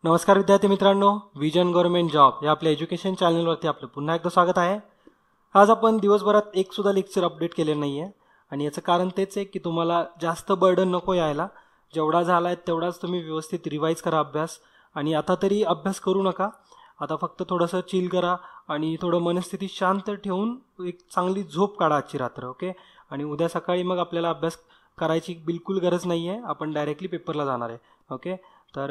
नमस्कार विद्यार्थी मित्रांनो, विजन गव्हर्नमेंट जॉब या आपल्या एज्युकेशन चॅनलवरती आपलं पुन्हा एकदा स्वागत आहे. आज आपण दिवसभरात एक सुद्धा लेक्चर अपडेट केलेलं नाही आहे आणि याचं कारण तेच आहे की तुम्हाला जास्त बर्डन नको यायला. जेवढा झाला आहे तेवढाच तुम्ही व्यवस्थित रिवाईज करा अभ्यास. आणि आता तरी अभ्यास करू नका, आता फक्त थोडंसं चिल करा आणि थोडं मनस्थिती शांत ठेवून एक चांगली झोप काढा आजची रात्र. ओके. आणि उद्या सकाळी मग आपल्याला अभ्यास करायची बिलकुल गरज नाही आहे, आपण डायरेक्टली पेपरला जाणार आहे. ओके. तर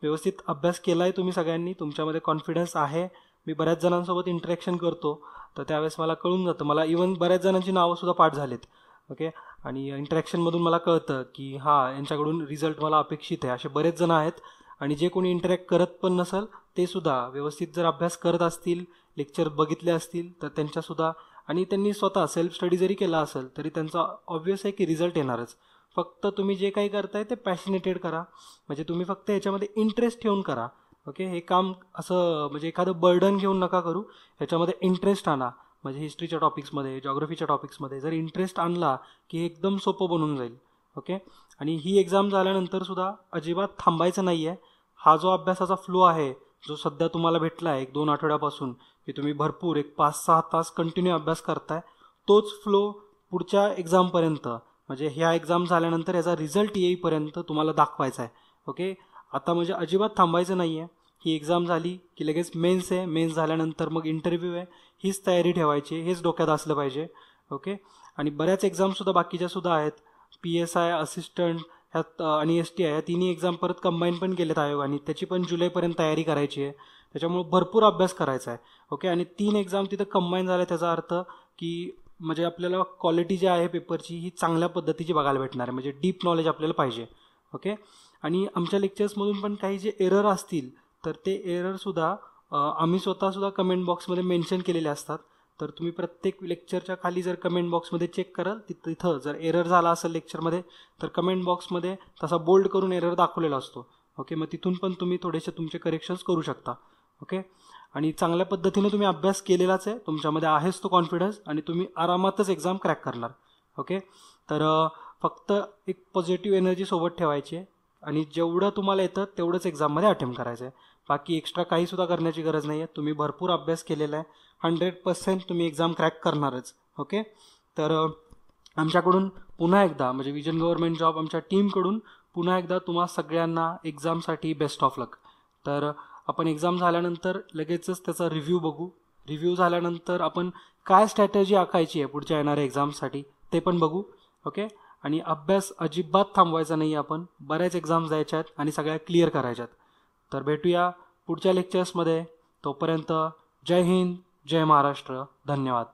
व्यवस्थित अभ्यास केला आहे तुम्ही सगळ्यांनी, तुमच्यामध्ये कॉन्फिडन्स आहे. मी बऱ्याच जणांसोबत इंटरॅक्शन करतो तर त्यावेळेस मला कळून जातं, मला इवन बऱ्याच जणांची नावंसुद्धा पाठ झालीत. ओके. आणि इंटरॅक्शनमधून मला कळतं की हां, यांच्याकडून रिझल्ट मला अपेक्षित आहे. असे बरेच जण आहेत. आणि जे कोणी इंटरॅक्ट करत पण नसेल ते सुद्धा व्यवस्थित जर अभ्यास करत असतील, लेक्चर बघितले असतील तर त्यांच्यासुद्धा, आणि त्यांनी स्वतः सेल्फ स्टडी जरी केला असेल तरी त्यांचा ऑब्व्हियस आहे की रिझल्ट येणारच. फक्त तुम्ही जे काही करताय ते पॅशनेटेड करा, म्हणजे तुम्ही फक्त याच्यामध्ये इंटरेस्ट ठेवून करा. ओके. हे काम असं म्हणजे एखादं बर्डन घेऊन नका करू, ह्याच्यामध्ये इंटरेस्ट आणा. म्हणजे हिस्ट्रीच्या टॉपिक्समध्ये, जॉग्रफीच्या टॉपिक्समध्ये जर इंटरेस्ट आणला की हे एकदम सोपं बनून जाईल. ओके. आणि ही एक्झाम झाल्यानंतर सुद्धा अजिबात थांबायचं नाही आहे. हा जो अभ्यासाचा फ्लो आहे जो सध्या तुम्हाला भेटला आहे 1-2 आठवड्यापासून, की तुम्ही भरपूर एक 5-6 तास कंटिन्यू अभ्यास करताय, तोच फ्लो पुढच्या एक्झामपर्यंत, म्हणजे ह्या एक्झाम झाल्यानंतर याचा रिझल्ट येईपर्यंत तुम्हाला दाखवायचा आहे. ओके. आता म्हणजे अजिबात थांबायचं नाही आहे. ही एक्झाम झाली की लगेच मेन्स आहे, मेन्स झाल्यानंतर मग इंटरव्ह्यू आहे, हीच तयारी ठेवायची, हेच डोक्यात असलं पाहिजे. ओके. आणि बऱ्याच एक्झामसुद्धा बाकीच्यासुद्धा आहेत, PSI, असिस्टंट ह्यात आणि ST आहे, ह्या तिन्ही एक्झाम परत कंबाईन पण केलेत आयोगाने, त्याची पण जुलैपर्यंत तयारी करायची आहे. त्याच्यामुळे भरपूर अभ्यास करायचा आहे. ओके. आणि 3 एक्झाम तिथं कंबाईन झाल्या, त्याचा अर्थ की म्हणजे आपल्याला क्वालिटी जी आहे पेपरची ही चांगल्या पद्धतीची बघायला भेटणार आहे, म्हणजे डीप नॉलेज आपल्याला पाहिजे. ओके. आणि आमच्या लेक्चर्समधून पण काही जे एरर असतील तर ते एररसुद्धा आम्ही स्वतःसुद्धा कमेंट बॉक्समध्ये मेन्शन केलेले असतात. तर तुम्ही प्रत्येक लेक्चरच्या खाली जर कमेंट बॉक्समध्ये चेक कराल, तिथं जर एरर झाला असेल लेक्चरमध्ये तर कमेंट बॉक्समध्ये तसा बोल्ड करून एरर दाखवलेला असतो. ओके. मग तिथून पण तुम्ही थोडेसे तुमचे करेक्शन्स करू शकता. ओके. आणि चांगल्या पद्धतीने तुम्ही अभ्यास केलेलाच आहे, तुमच्यामध्ये आहेच तो कॉन्फिडन्स, आणि तुम्ही आरामातच एक्झाम क्रॅक करणार. ओके. तर फक्त एक पॉझिटिव्ह एनर्जी सोबत ठेवायची आहे आणि जेवढं तुम्हाला येतं तेवढंच एक्झाममध्ये अटेम्प्ट करायचं आहे. बाकी एक्स्ट्रा काहीसुद्धा करण्याची गरज नाही आहे. तुम्ही भरपूर अभ्यास केलेला आहे, 100% तुम्ही एक्झाम क्रॅक करणारच. ओके. तर आमच्याकडून पुन्हा एकदा, म्हणजे विजन गव्हर्नमेंट जॉब आमच्या टीमकडून पुन्हा एकदा तुम्हा सगळ्यांना एक्झामसाठी बेस्ट ऑफ लक. तर आपण एक्झाम झाल्यानंतर लगेचच त्याचा रिव्ह्यू बघू. रिव्ह्यू झाल्यानंतर आपण काय स्ट्रॅटेजी आखायची आहे पुढच्या येणाऱ्या एक्झामसाठी ते पण बघू. ओके. आणि अभ्यास अजिबात थांबवायचा नाही, आपण बऱ्याच एक्झाम्स द्यायच्या आहेत आणि सगळ्या क्लिअर करायच्यात. तर भेटूया पुढच्या लेक्चर्समध्ये. तोपर्यंत जय हिंद, जय महाराष्ट्र, धन्यवाद.